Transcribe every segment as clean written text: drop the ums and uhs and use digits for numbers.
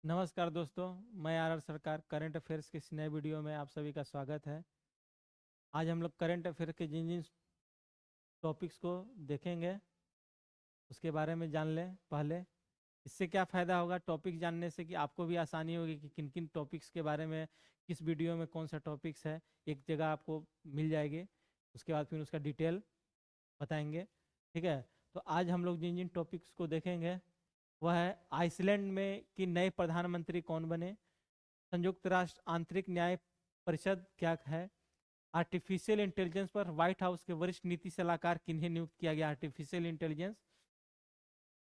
नमस्कार दोस्तों, मैं आर सरकार करंट अफेयर्स के इस नए वीडियो में आप सभी का स्वागत है। आज हम लोग करंट अफेयर के जिन जिन टॉपिक्स को देखेंगे उसके बारे में जान लें। पहले इससे क्या फ़ायदा होगा टॉपिक जानने से कि आपको भी आसानी होगी कि किन किन टॉपिक्स के बारे में किस वीडियो में कौन सा टॉपिक्स है, एक जगह आपको मिल जाएगी। उसके बाद फिर उसका डिटेल बताएंगे। ठीक है, तो आज हम लोग जिन जिन टॉपिक्स को देखेंगे वह है आइसलैंड में कि नए प्रधानमंत्री कौन बने, संयुक्त राष्ट्र आंतरिक न्याय परिषद क्या है, आर्टिफिशियल इंटेलिजेंस पर व्हाइट हाउस के वरिष्ठ नीति सलाहकार किन्हें नियुक्त किया गया, आर्टिफिशियल इंटेलिजेंस,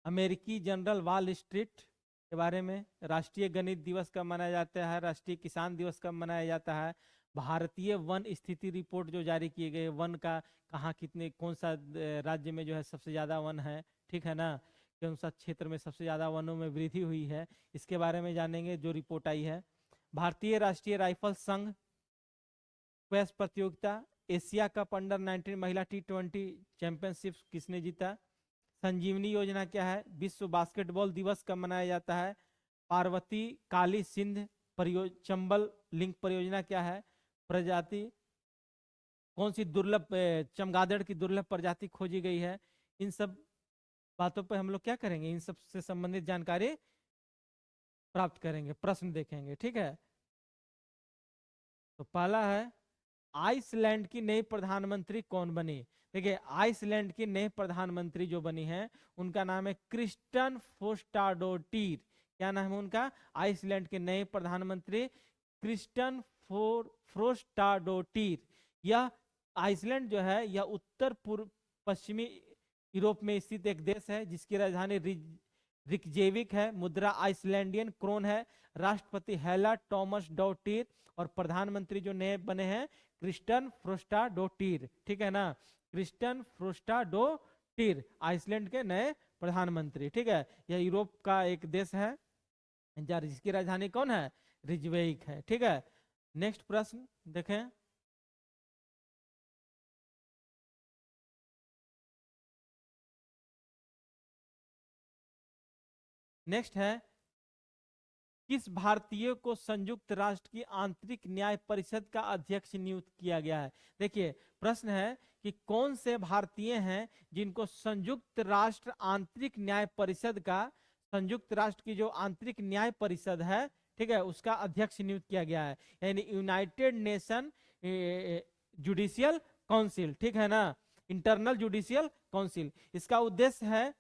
अमेरिकी जनरल वॉल स्ट्रीट के बारे में, राष्ट्रीय गणित दिवस कब मनाया जाता है, राष्ट्रीय किसान दिवस कब मनाया जाता है, भारतीय वन स्थिति रिपोर्ट जो जारी किए गए, वन का कहाँ कितने कौन सा राज्य में जो है सबसे ज़्यादा वन है, ठीक है ना, कौन सा क्षेत्र में सबसे ज़्यादा वनों में वृद्धि हुई है, इसके बारे में जानेंगे जो रिपोर्ट आई है। भारतीय राष्ट्रीय राइफल संघ क्वेस प्रतियोगिता, एशिया कप अंडर 19 महिला T20 चैंपियनशिप किसने जीता, संजीवनी योजना क्या है, विश्व बास्केटबॉल दिवस कब मनाया जाता है, पार्वती काली सिंध चंबल लिंक परियोजना क्या है, प्रजाति कौन सी दुर्लभ चमगादड़ की दुर्लभ प्रजाति खोजी गई है। इन सब बातों पर हम लोग क्या करेंगे, इन सब से संबंधित जानकारी प्राप्त करेंगे, प्रश्न देखेंगे। ठीक है, तो पहला है आइसलैंड की नई प्रधानमंत्री कौन बनी। देखिए, आइसलैंड की नई प्रधानमंत्री जो बनी है उनका नाम है क्रिस्टन फोस्टाडोटीर। क्या नाम है उनका, आइसलैंड के नए प्रधानमंत्री क्रिस्टन फ्रोस्टाडोटीर। यह आइसलैंड जो है यह उत्तर पूर्व पश्चिमी यूरोप में स्थित एक देश है जिसकी राजधानी रिकजेविक है। मुद्रा आइसलैंडियन क्रोन है। राष्ट्रपति हेला टॉमस डॉटीर और प्रधानमंत्री जो नए बने हैं क्रिस्टन फ्रोस्टाडोटीर। ठीक है ना, क्रिस्टन फ्रोस्टाडोटीर आइसलैंड के नए प्रधानमंत्री। ठीक है, यह यूरोप का एक देश है जिसकी राजधानी कौन है, रिजवेइक है। ठीक है, नेक्स्ट प्रश्न देखें। नेक्स्ट है किस भारतीय को संयुक्त राष्ट्र की आंतरिक न्याय परिषद का अध्यक्ष नियुक्त किया गया है। देखिए, प्रश्न है कि कौन से भारतीय हैं जिनको संयुक्त राष्ट्र आंतरिक न्याय परिषद का, संयुक्त राष्ट्र की जो आंतरिक न्याय परिषद है, ठीक है, उसका अध्यक्ष नियुक्त किया गया है, यानी यूनाइटेड नेशन जुडिशियल काउंसिल। ठीक है ना, इंटरनल जुडिशियल काउंसिल। इसका उद्देश्य है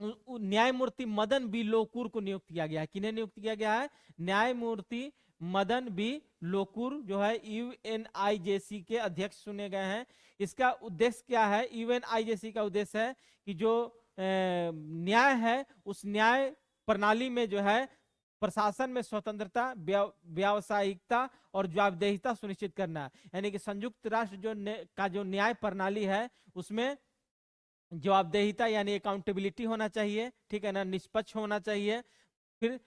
न्यायमूर्ति मदन बी लोकुर को नियुक्त किया गया है। किन्हें नियुक्त किया गया है, न्यायमूर्ति मदन बी लोकुर जो है यूएनआईजेसी के अध्यक्ष चुने गए हैं। इसका उद्देश्य क्या है, यूएनआईजेसी का उद्देश्य है कि जो न्याय है उस न्याय प्रणाली में जो है प्रशासन में स्वतंत्रता, व्यावसायिकता और जवाबदेहिता सुनिश्चित करना। यानी कि संयुक्त राष्ट्र जो न्याय प्रणाली है उसमें जवाबदेहिता यानी अकाउंटेबिलिटी होना चाहिए। ठीक है ना, निष्पक्ष होना चाहिए। फिर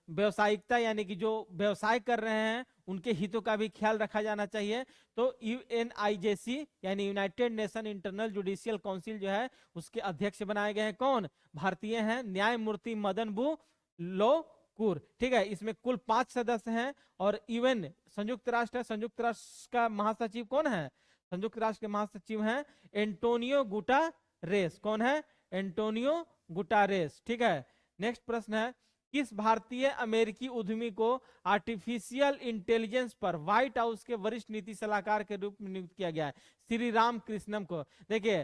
व्यवसायिकता यानी कि जो व्यवसाय कर रहे हैं उनके हितों का भी ख्याल रखा जाना चाहिए। तो यूएनआईजेसी यानी United nation internal judicial council जो है उसके अध्यक्ष बनाए गए हैं कौन, भारतीय हैं, न्यायमूर्ति मदन बू लोकुर। ठीक है, इसमें कुल 5 सदस्य हैं और यूएन संयुक्त राष्ट्र है। संयुक्त राष्ट्र का महासचिव कौन है, संयुक्त राष्ट्र के महासचिव हैं एंटोनियो गुटारेस। कौन है, एंटोनियो गुटारेस। ठीक है, नेक्स्ट प्रश्न है किस भारतीय अमेरिकी उद्यमी को आर्टिफिशियल इंटेलिजेंस पर व्हाइट हाउस के वरिष्ठ नीति सलाहकार के रूप में नियुक्त किया गया है, श्री राम कृष्णन को। देखिए,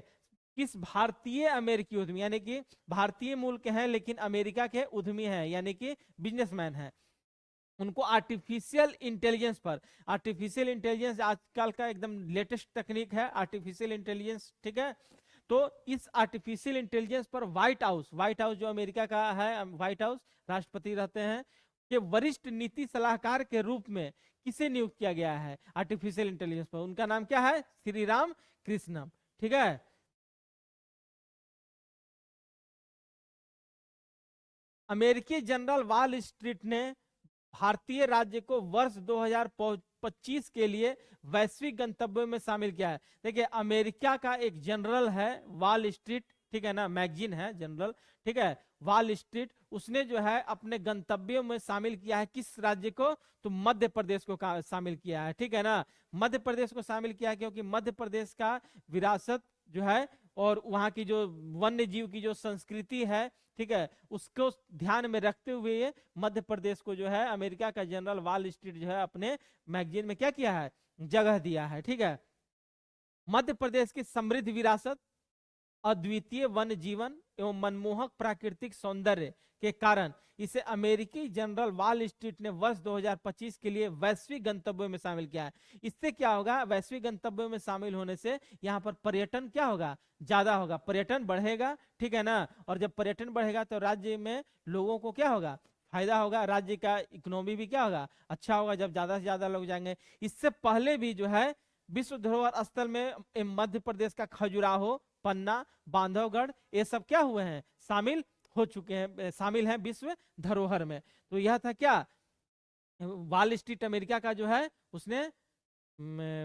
किस भारतीय अमेरिकी उद्यमी, यानी कि भारतीय मूल के हैं लेकिन अमेरिका के उद्यमी हैं, यानी कि बिजनेसमैन हैं, उनको आर्टिफिशियल इंटेलिजेंस पर, आर्टिफिशियल इंटेलिजेंस आजकल का एकदम लेटेस्ट तकनीक है आर्टिफिशियल इंटेलिजेंस। ठीक है, तो इस आर्टिफिशियल इंटेलिजेंस पर व्हाइट हाउस जो अमेरिका का है, व्हाइट हाउस राष्ट्रपति रहते हैं, के वरिष्ठ नीति सलाहकार के रूप में किसे नियुक्त किया गया है आर्टिफिशियल इंटेलिजेंस पर, उनका नाम क्या है, श्री राम कृष्णन। ठीक है, अमेरिकी जनरल वॉल स्ट्रीट ने भारतीय राज्य को वर्ष 2025 के लिए वैश्विक गंतव्यों में शामिल किया है। देखिए, अमेरिका का एक जनरल है वॉल स्ट्रीट ठीक है ना, मैगजीन है जनरल, ठीक है, वॉल स्ट्रीट, उसने जो है अपने गंतव्यों में शामिल किया है किस राज्य को, तो मध्य प्रदेश को शामिल किया है, ठीक है ना, मध्य प्रदेश को शामिल किया क्योंकि मध्य प्रदेश का विरासत जो है और वहाँ की जो वन्य जीव की जो संस्कृति है, ठीक है, उसको ध्यान में रखते हुए मध्य प्रदेश को जो है अमेरिका का जनरल वॉल स्ट्रीट जो है अपने मैगजीन में क्या किया है, जगह दिया है, ठीक है। मध्य प्रदेश की समृद्ध विरासत, अद्वितीय वन जीवन एवं मनमोहक प्राकृतिक सौंदर्य के कारण इसे अमेरिकी जनरल वॉल स्ट्रीट ने वर्ष 2025 के लिए वैश्विक गंतव्यों में शामिल किया है। इससे क्या होगा, वैश्विक गंतव्यों में शामिल होने से यहाँ पर पर्यटन क्या होगा, ज्यादा होगा, पर्यटन बढ़ेगा, ठीक है ना, और जब पर्यटन बढ़ेगा तो राज्य में लोगों को क्या होगा, फायदा होगा, राज्य का इकोनॉमी भी क्या होगा, अच्छा होगा जब ज्यादा से ज्यादा लोग जाएंगे। इससे पहले भी जो है विश्व धरोहर स्थल में मध्य प्रदेश का खजुराहो, पन्ना, बांधवगढ़, ये सब क्या हुए हैं, शामिल हो चुके हैं, शामिल हैं विश्व धरोहर में। तो यह था क्या, वॉल स्ट्रीट अमेरिका का जो है उसने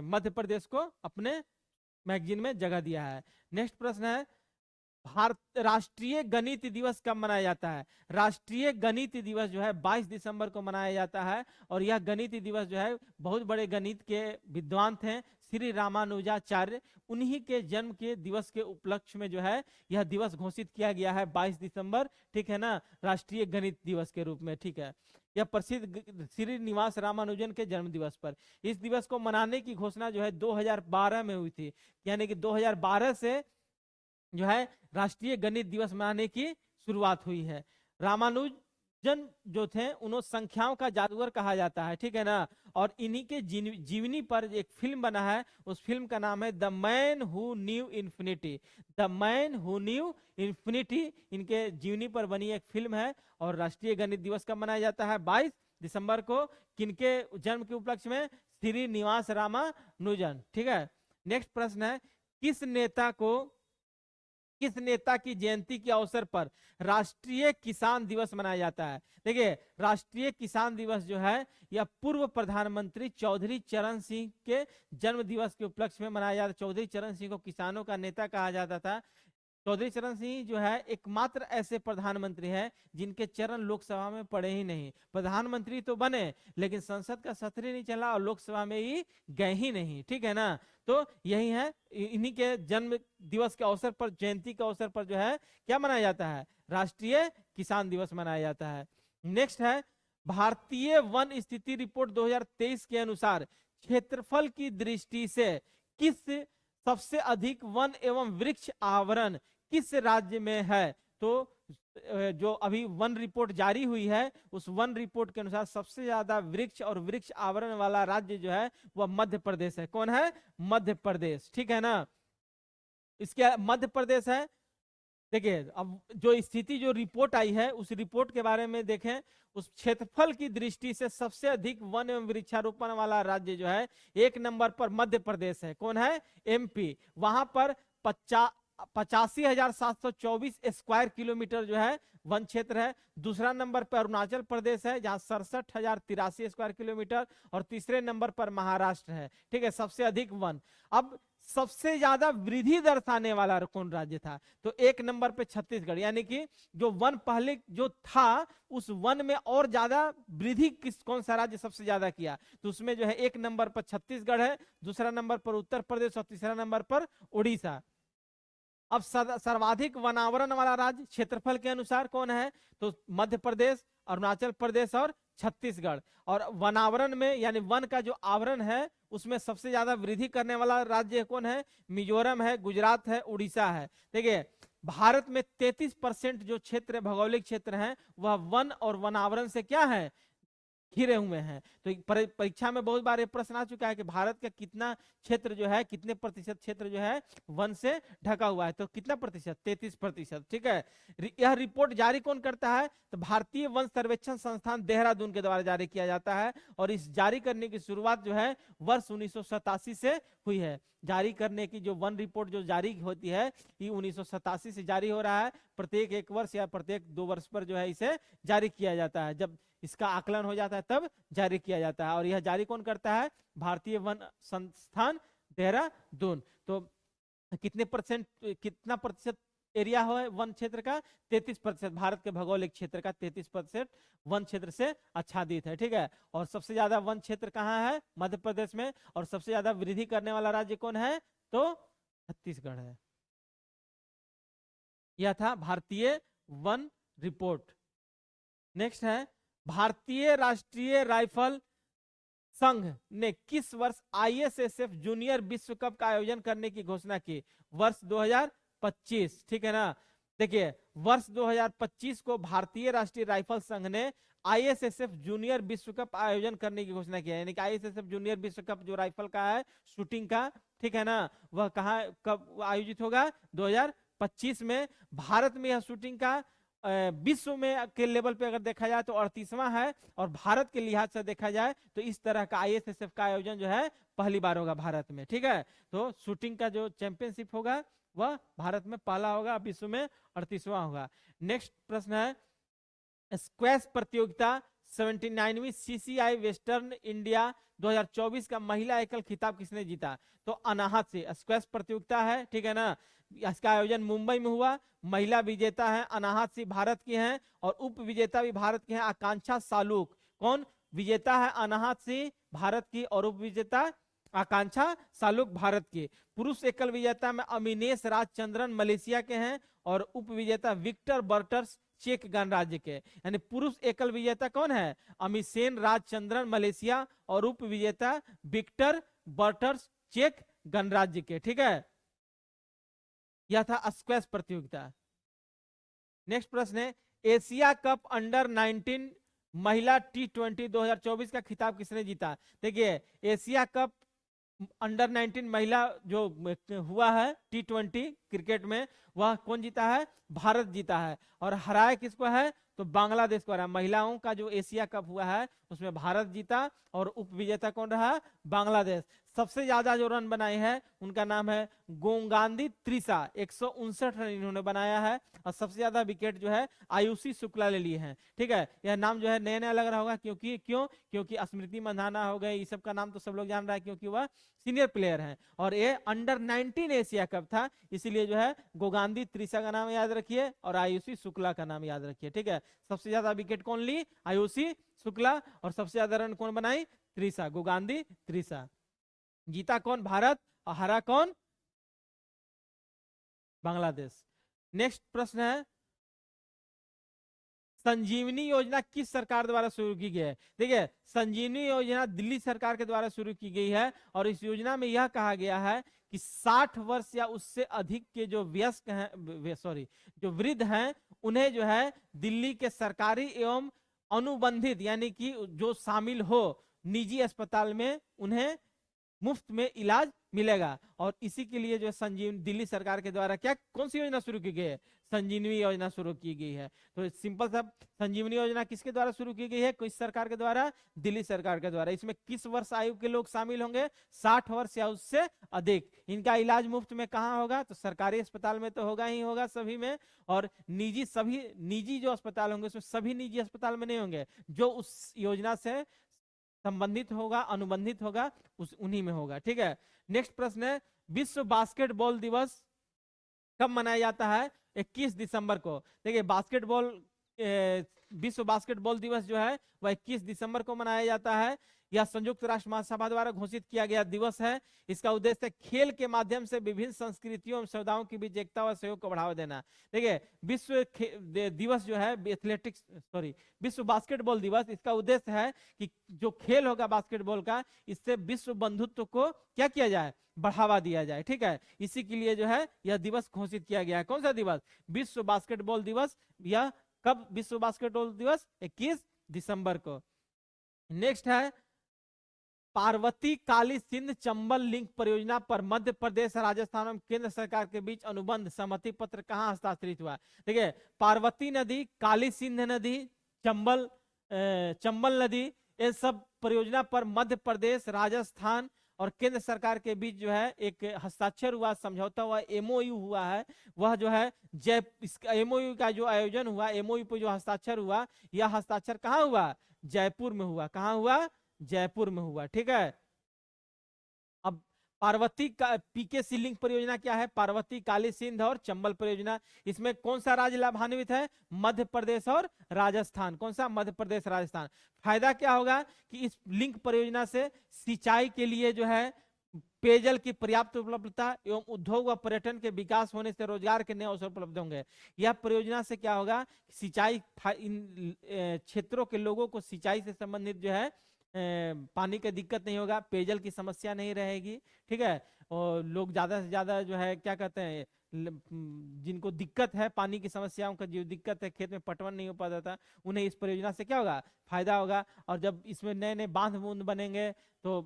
मध्य प्रदेश को अपने मैगजीन में जगह दिया है। नेक्स्ट प्रश्न है, भारत राष्ट्रीय गणित दिवस कब मनाया जाता है। राष्ट्रीय गणित दिवस जो है 22 दिसंबर को मनाया जाता है और यह गणित दिवस जो है बहुत बड़े गणित के विद्वान थे श्री रामानुजाचार्य, उन्हीं के जन्म के दिवस के उपलक्ष्य में जो है यह दिवस घोषित किया गया है 22 दिसंबर, ठीक है ना, राष्ट्रीय गणित दिवस के रूप में, ठीक है। यह प्रसिद्ध श्रीनिवास रामानुजन के जन्म दिवस पर इस दिवस को मनाने की घोषणा जो है 2012 में हुई थी, यानी कि 2012 से जो है राष्ट्रीय गणित दिवस मनाने की शुरुआत हुई है। रामानुजन जो थे उन्हें संख्याओं का जादूगर कहा जाता है, ठीक है ना, और इन्हीं के जीवनी पर एक फिल्म बना है, उस फिल्म का नाम है the man who knew infinity. The man who knew infinity इनके जीवनी पर बनी एक फिल्म है। और राष्ट्रीय गणित दिवस कब मनाया जाता है, 22 दिसंबर को, किनके जन्म के उपलक्ष्य में, श्रीनिवास रामानुजन, ठीक है। नेक्स्ट प्रश्न है, किस नेता की जयंती के अवसर पर राष्ट्रीय किसान दिवस मनाया जाता है। देखिए राष्ट्रीय किसान दिवस जो है यह पूर्व प्रधानमंत्री चौधरी चरण सिंह के जन्म दिवस के उपलक्ष्य में मनाया जाता है। चौधरी चरण सिंह को किसानों का नेता कहा जाता था। चौधरी चरण सिंह जो है एकमात्र ऐसे प्रधानमंत्री हैं जिनके चरण लोकसभा में पड़े ही नहीं। प्रधानमंत्री तो बने लेकिन संसद का सत्र ही नहीं चला और लोकसभा में ही गए ही नहीं, ठीक है ना। तो यही है, इन्हीं के जन्म दिवस के अवसर पर, जयंती के अवसर पर जो है क्या मनाया जाता है, राष्ट्रीय किसान दिवस मनाया जाता है। नेक्स्ट है, भारतीय वन स्थिति रिपोर्ट 2023 के अनुसार क्षेत्रफल की दृष्टि से किस सबसे अधिक वन एवं वृक्ष आवरण किस राज्य में है। तो जो अभी वन रिपोर्ट जारी हुई है उस वन रिपोर्ट के अनुसार सबसे ज्यादा वृक्ष और वृक्ष आवरण वाला राज्य जो है वह मध्य प्रदेश है। कौन है, मध्य प्रदेश, ठीक है ना। इसके मध्य प्रदेश है। देखिए अब जो स्थिति, जो रिपोर्ट आई है उस रिपोर्ट के बारे में देखें, उस क्षेत्रफल की दृष्टि से सबसे अधिक वन एवं वृक्षारोपण वाला राज्य जो है 1 नंबर पर मध्य प्रदेश है। कौन है, एमपी। वहां पर 85,724 स्क्वायर किलोमीटर जो है वन क्षेत्र है। दूसरा नंबर पर अरुणाचल प्रदेश है जहां 67,083 स्क्वायर किलोमीटर, और तीसरे नंबर पर महाराष्ट्र है, ठीक है, सबसे अधिक वन। अब सबसे ज्यादा वृद्धि दर्शाने वाला कौन राज्य था, तो 1 नंबर पे छत्तीसगढ़, यानी कि जो वन पहले जो था उस वन में और ज्यादा वृद्धि कौन सा राज्य सबसे ज्यादा किया, तो उसमें जो है 1 नंबर पर छत्तीसगढ़ है, दूसरा नंबर पर उत्तर प्रदेश और तीसरा नंबर पर उड़ीसा। अब सर्वाधिक वनावरण वाला राज्य क्षेत्रफल के अनुसार कौन है, तो मध्य प्रदेश, अरुणाचल प्रदेश और छत्तीसगढ़। और वनावरण में यानी वन का जो आवरण है उसमें सबसे ज्यादा वृद्धि करने वाला राज्य कौन है, मिजोरम है, गुजरात है, उड़ीसा है। देखिए भारत में 33% जो क्षेत्र भौगोलिक क्षेत्र है वह वन और वनावरण से क्या है, घिरे हुए हैं। तो परीक्षा में बहुत बार प्रश्न आ चुका है कि भारत का कितना क्षेत्र जो है, कितने प्रतिशत क्षेत्र जो है वन से ढका हुआ है, तो कितना प्रतिशत, 33%, ठीक है। यह रिपोर्ट जारी कौन करता है, तो भारतीय वन सर्वेक्षण संस्थान देहरादून के द्वारा जारी किया जाता है। और इस जारी करने की शुरुआत जो है वर्ष 1987 से हुई है। जारी करने की जो वन रिपोर्ट जो जारी होती है ये 1987 से जारी हो रहा है। प्रत्येक 1 वर्ष या प्रत्येक 2 वर्ष पर जो है इसे जारी किया जाता है। जब इसका आकलन हो जाता है तब जारी किया जाता है। और यह जारी कौन करता है, भारतीय वन संस्थान देहरादून। तो कितना प्रतिशत एरिया है वन क्षेत्र का? 33%। भारत के भौगोलिक क्षेत्र का 33% वन क्षेत्र से आच्छादित है, ठीक है। और सबसे ज्यादा वन क्षेत्र कहाँ है? मध्य प्रदेश में। और सबसे ज्यादा वृद्धि करने वाला राज्य कौन है? तो छत्तीसगढ़ है। यह था भारतीय वन रिपोर्ट। नेक्स्ट है, भारतीय राष्ट्रीय राइफल संघ ने किस वर्ष ISSF जूनियर विश्व कप का आयोजन करने की घोषणा की? वर्ष 2025, ठीक है ना। देखिए, वर्ष 2025 को भारतीय राष्ट्रीय राइफल संघ ने ISSF जूनियर विश्व कप आयोजन करने की घोषणा की है। यानी कि ISSF जूनियर विश्व कप जो राइफल का है, शूटिंग का, ठीक है ना, वह कहाँ कब आयोजित होगा? 2025 में। भारत में यह शूटिंग का विश्व में के लेवल पे अगर देखा जाए तो 38वां है, और भारत के लिहाज से देखा जाए तो इस तरह का ISSF का आयोजन जो है पहली बार होगा भारत में, ठीक है। तो शूटिंग का जो चैंपियनशिप होगा वह भारत में पहला होगा, विश्व में 38वां होगा। नेक्स्ट प्रश्न है, स्क्वैश प्रतियोगिता 79वीं CCI वेस्टर्न इंडिया 2024 का महिला एकल खिताब किसने जीता? तो अनाहत से। स्क्वैश प्रतियोगिता है, ठीक है ना, इसका आयोजन मुंबई में हुआ। महिला विजेता है अनाहत सिंह, भारत की हैं, और उप विजेता भी भारत के हैं, आकांक्षा सालूक। कौन विजेता है? अनाहत सिंह भारत की, और उप विजेता आकांक्षा सालूक भारत की। पुरुष एकल विजेता में अमिनेश राजचंद्रन मलेशिया के हैं, और उप विजेता विक्टर बर्टर्स चेक गणराज्य के। यानी पुरुष एकल विजेता कौन है? अमिसेन राजचंद्रन मलेशिया, और उप विजेता विक्टर बर्टर्स चेक गणराज्य के, ठीक है। यह था स्क्वैश प्रतियोगिता। नेक्स्ट प्रश्न है, एशिया कप अंडर 19 महिला T20 2024 का खिताब किसने जीता? देखिए, एशिया कप अंडर 19 महिला जो हुआ है T20 क्रिकेट में, वह कौन जीता है? भारत जीता है। और हराया किसको है? तो बांग्लादेश को हराया। महिलाओं का जो एशिया कप हुआ है उसमें भारत जीता, और उप विजेता कौन रहा? बांग्लादेश। सबसे ज्यादा जो रन बनाए हैं उनका नाम है गोंगांदी त्रिशा, 159 रन इन्होंने बनाया है। और सबसे ज्यादा विकेट जो है आयुषी शुक्ला ले लिए हैं, ठीक है। यह नाम जो है नया नया लग रहा होगा, क्योंकि स्मृति मंधाना हो गए, ये सब का नाम तो सब लोग जान रहा है, क्योंकि वह सीनियर प्लेयर हैं। और ये अंडर 19 एशिया कप था, इसीलिए जो है गोगांदी त्रिशा का नाम याद रखिए, और आयुषी शुक्ला का नाम याद रखिए, ठीक है। सबसे ज्यादा विकेट कौन ली? आयुषी शुक्ला। और सबसे ज्यादा रन कौन बनाई? त्रिशा, गोगांदी त्रिशा। जीता कौन? भारत। और हरा कौन? बांग्लादेश। नेक्स्ट प्रश्न है, संजीवनी योजना किस सरकार द्वारा शुरू की गई है? देखिए, संजीवनी योजना दिल्ली सरकार के द्वारा शुरू की गई है, और इस योजना में यह कहा गया है कि 60 वर्ष या उससे अधिक के जो वयस्क हैं, जो वृद्ध हैं, उन्हें जो है दिल्ली के सरकारी एवं अनुबंधित, यानी कि जो शामिल हो निजी अस्पताल में, उन्हें मुफ्त में इलाज मिलेगा। और इसी के लिए जो संजीवनी दिल्ली सरकार के द्वारा कौन सी योजना शुरू की गई है? संजीवनी योजना शुरू की गई है। तो सिंपल सा, संजीवनी योजना किसके द्वारा शुरू की गई है? किस सरकार के द्वारा? दिल्ली सरकार के द्वारा। इसमें किस वर्ष आयु के लोग शामिल होंगे? 60 वर्ष या उससे अधिक। इनका इलाज मुफ्त में कहाँ होगा? तो सरकारी अस्पताल में तो होगा ही होगा सभी में, और सभी निजी जो अस्पताल होंगे उसमें सभी निजी अस्पताल में नहीं होंगे, जो उस योजना से संबंधित होगा, अनुबंधित होगा, उन्हीं में होगा, ठीक है। नेक्स्ट प्रश्न है, विश्व बास्केटबॉल दिवस कब मनाया जाता है? 21 दिसंबर को। देखिए, विश्व बास्केटबॉल दिवस जो है वह 21 दिसंबर को मनाया जाता है। यह संयुक्त राष्ट्र महासभा द्वारा घोषित किया गया दिवस है। इसका उद्देश्य खेल के माध्यम से विभिन्न संस्कृतियों और समुदायों की बीच एकता और सहयोग को बढ़ावा देना। देखिए, दिवस जो है विश्व बास्केटबॉल दिवस, इसका उद्देश्य है कि जो खेल होगा बास्केटबॉल का, इससे विश्व बंधुत्व को क्या किया जाए? बढ़ावा दिया जाए, ठीक है। इसी के लिए जो है यह दिवस घोषित किया गया है। कौन सा दिवस? विश्व बास्केटबॉल दिवस। यह कब विश्व बास्केटबॉल दिवस? 21 दिसंबर को। नेक्स्ट है, पार्वती काली सिंध चंबल लिंक परियोजना पर मध्य प्रदेश, राजस्थान और केंद्र सरकार के बीच अनुबंध सहमति पत्र कहां हस्ताक्षरित हुआ? देखिए, पार्वती नदी, काली सिंध नदी, चंबल नदी, ये सब परियोजना पर मध्य प्रदेश, राजस्थान और केंद्र सरकार के बीच जो है एक हस्ताक्षर हुआ, समझौता हुआ, MOU हुआ है। वह जो है MOU का जो आयोजन हुआ, MOU पर जो हस्ताक्षर हुआ, यह हस्ताक्षर कहाँ हुआ? जयपुर में हुआ। कहाँ हुआ? जयपुर में हुआ, ठीक है। अब पार्वती का पीकेसी लिंक परियोजना क्या है? पार्वती, काली सिंध और चंबल परियोजना। इसमें कौन सा राज्य लाभान्वित है? मध्य प्रदेश और राजस्थान। कौन सा? मध्य प्रदेश, राजस्थान। फायदा क्या होगा कि इस लिंक परियोजना से सिंचाई के लिए जो है पेयजल की पर्याप्त उपलब्धता एवं उद्योग व पर्यटन के विकास होने से रोजगार के नए अवसर उपलब्ध होंगे। यह परियोजना से क्या होगा? सिंचाई, इन क्षेत्रों के लोगों को सिंचाई से संबंधित जो है पानी की दिक्कत नहीं होगा, पेयजल की समस्या नहीं रहेगी। ठीक है, और लोग ज्यादा से ज्यादा जो है क्या कहते हैं, जिनको दिक्कत है पानी की समस्याओं का, जो दिक्कत है खेत में पटवन नहीं हो पाता था, उन्हें इस परियोजना से क्या होगा? फायदा होगा। और जब इसमें नए नए बांध बूंद बनेंगे तो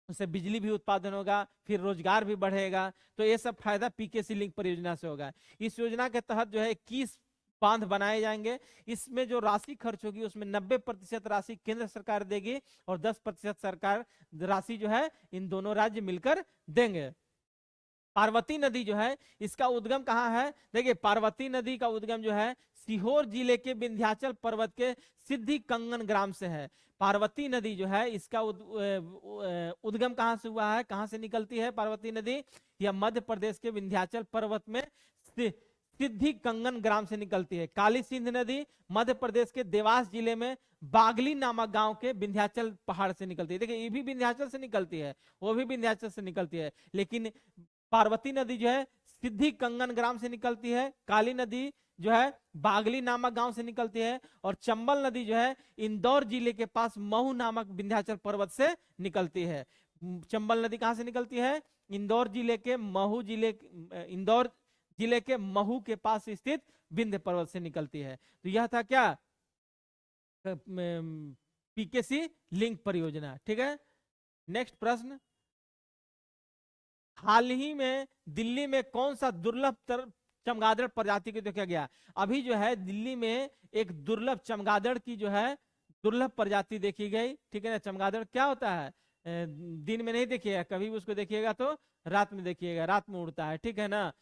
उससे बिजली भी उत्पादन होगा, फिर रोजगार भी बढ़ेगा। तो ये सब फायदा पीकेसी लिंक परियोजना से होगा। इस योजना के तहत जो है 21 बांध बनाए जाएंगे। इसमें जो राशि खर्च होगी उसमें 90% राशि केंद्र सरकार देगी और 10% सरकार राशि जो है इन दोनों राज्य मिलकर देंगे। पार्वती नदी जो है इसका उद्गम कहाँ है? देखिए, पार्वती नदी का उद्गम जो है सीहोर जिले के विंध्याचल पर्वत के सिद्धि कंगन ग्राम से है। पार्वती नदी जो है इसका उद्गम कहाँ से हुआ है, कहाँ से निकलती है पार्वती नदी? यह मध्य प्रदेश के विंध्याचल पर्वत में सिद्धि कंगन ग्राम से निकलती है। काली सिंध नदी मध्य प्रदेश के देवास जिले में बागली नामक गांव के विंध्याचल पहाड़ से निकलती है। देखिए, ये भी विंध्याचल से निकलती है, वो भी विंध्याचल से निकलती है, लेकिन पार्वती नदी जो है सिद्धि कंगन ग्राम से निकलती है। काली नदी जो है बागली नामक गांव से निकलती है। और चंबल नदी जो है इंदौर जिले के पास महू नामक विंध्याचल पर्वत से निकलती है। चंबल नदी कहां से निकलती है? इंदौर जिले के महू के पास स्थित विंध्य पर्वत से निकलती है। तो यह था क्या? पीकेसी लिंक परियोजना। ठीक है, नेक्स्ट प्रश्न, हाल ही में दिल्ली में कौन सा दुर्लभ चमगादड़ प्रजाति को देखा गया? अभी जो है दिल्ली में एक दुर्लभ चमगादड़ की जो है दुर्लभ प्रजाति देखी गई। ठीक है ना, चमगादड़ क्या होता है? दिन में नहीं देखिएगा, कभी उसको देखिएगा तो रात में देखिएगा, रात में उड़ता है। ठीक है ना,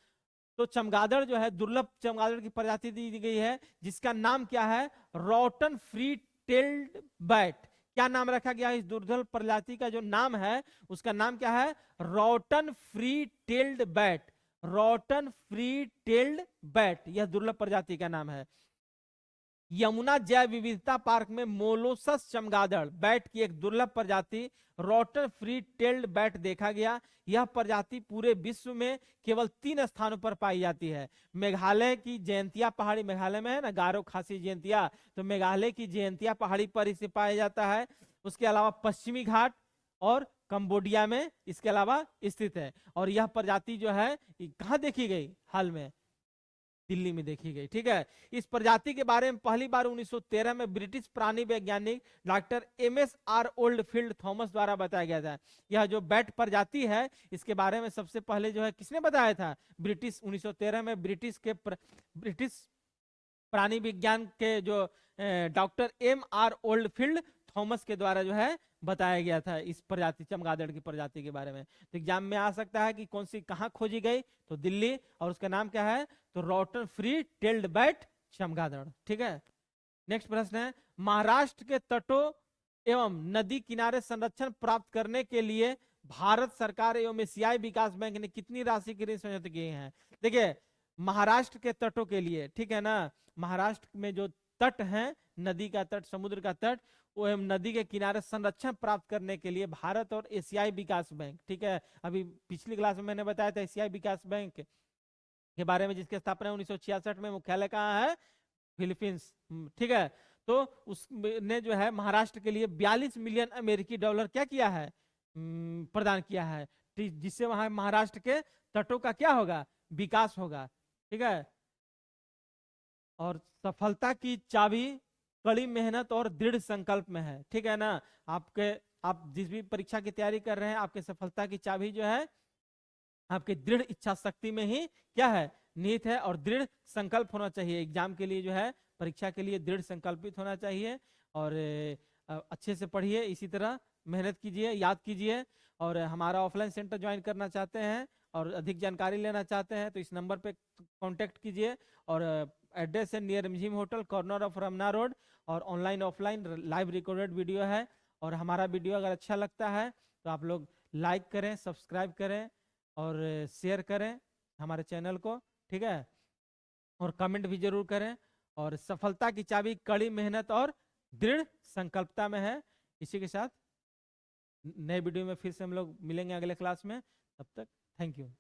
तो चमगादड़ जो है दुर्लभ चमगादड़ की प्रजाति दी गई है, जिसका नाम क्या है? रॉटन फ्री टेल्ड बैट। क्या नाम रखा गया है इस दुर्लभ प्रजाति का? जो नाम है उसका नाम क्या है? रॉटन free tailed bat. रॉटन free tailed bat, यह दुर्लभ प्रजाति का नाम है। यमुना जैव विविधता पार्क में मोलोसस चमगादड़ बैट की एक दुर्लभ प्रजाति रॉटन फ्री टेल्ड बैट देखा गया। यह प्रजाति पूरे विश्व में केवल 3 स्थानों पर पाई जाती है। मेघालय की जयंतिया पहाड़ी, मेघालय में है ना गारो खासी जयंतिया, तो मेघालय की जयंतिया पहाड़ी पर इसे पाया जाता है। उसके अलावा पश्चिमी घाट और कंबोडिया में इसके अलावा स्थित है। और यह प्रजाति जो है कहाँ देखी गई? हाल में दिल्ली में देखी गई। ठीक है, इस प्रजाति के बारे में पहली बार 1913 में ब्रिटिश प्राणी वैज्ञानिक डॉक्टर MSR ओल्डफील्ड थॉमस द्वारा बताया गया था। यह जो बैट प्रजाति है इसके बारे में सबसे पहले जो है किसने बताया था? ब्रिटिश, 1913 में ब्रिटिश प्राणी विज्ञान के जो डॉक्टर MR ओल्डफील्ड थॉमस के द्वारा जो है बताया गया था इस प्रजाति, चमगादड़ की प्रजाति के बारे में। तो एग्जाम में आ सकता है कि कौन सी कहां खोजी गई, तो दिल्ली, और उसका नाम क्या है? तो रॉटन फ्री टेल्ड बैट चमगादड़। ठीक है, नेक्स्ट प्रश्न है, महाराष्ट्र के तटों एवं नदी किनारे संरक्षण प्राप्त करने के लिए भारत सरकार एवं एशियाई विकास बैंक ने कितनी राशि के ऋण समझौते किए हैं? देखिए, महाराष्ट्र के तटों के लिए, ठीक है ना, महाराष्ट्र में जो तट है, नदी का तट, समुद्र का तट, वो नदी के किनारे संरक्षण प्राप्त करने के लिए भारत और एशियाई विकास बैंक, ठीक है, अभी पिछली क्लास में मैंने बताया था एशियाई विकास बैंक के बारे में, जिसकी स्थापना 1966 में, मुख्यालय कहाँ है? फिलीपींस। ठीक है, तो उसने जो है महाराष्ट्र के लिए 42 मिलियन अमेरिकी डॉलर क्या किया है? प्रदान किया है, जिससे वहां महाराष्ट्र के तटों का क्या होगा? विकास होगा। ठीक है, और सफलता की चाबी कड़ी मेहनत और दृढ़ संकल्प में है। ठीक है ना, आप जिस भी परीक्षा की तैयारी कर रहे हैं, आपके सफलता की चाबी जो है आपके दृढ़ इच्छा शक्ति में ही क्या है? निहित है। और दृढ़ संकल्प होना चाहिए एग्जाम के लिए, जो है परीक्षा के लिए दृढ़ संकल्पित होना चाहिए। और अच्छे से पढ़िए, इसी तरह मेहनत कीजिए, याद कीजिए। और हमारा ऑफलाइन सेंटर ज्वाइन करना चाहते हैं और अधिक जानकारी लेना चाहते हैं तो इस नंबर पे कांटेक्ट कीजिए। और एड्रेस है near Rimjhim hotel, corner of Ramna road. और online offline live recorded video है। और हमारा वीडियो अगर अच्छा लगता है तो आप लोग लाइक करें, सब्सक्राइब करें और शेयर करें हमारे चैनल को, ठीक है। और कमेंट भी जरूर करें। और सफलता की चाबी कड़ी मेहनत और दृढ़ संकल्पता में है। इसी के साथ नए वीडियो में फिर से हम लोग मिलेंगे अगले क्लास में। तब तक थैंक यू।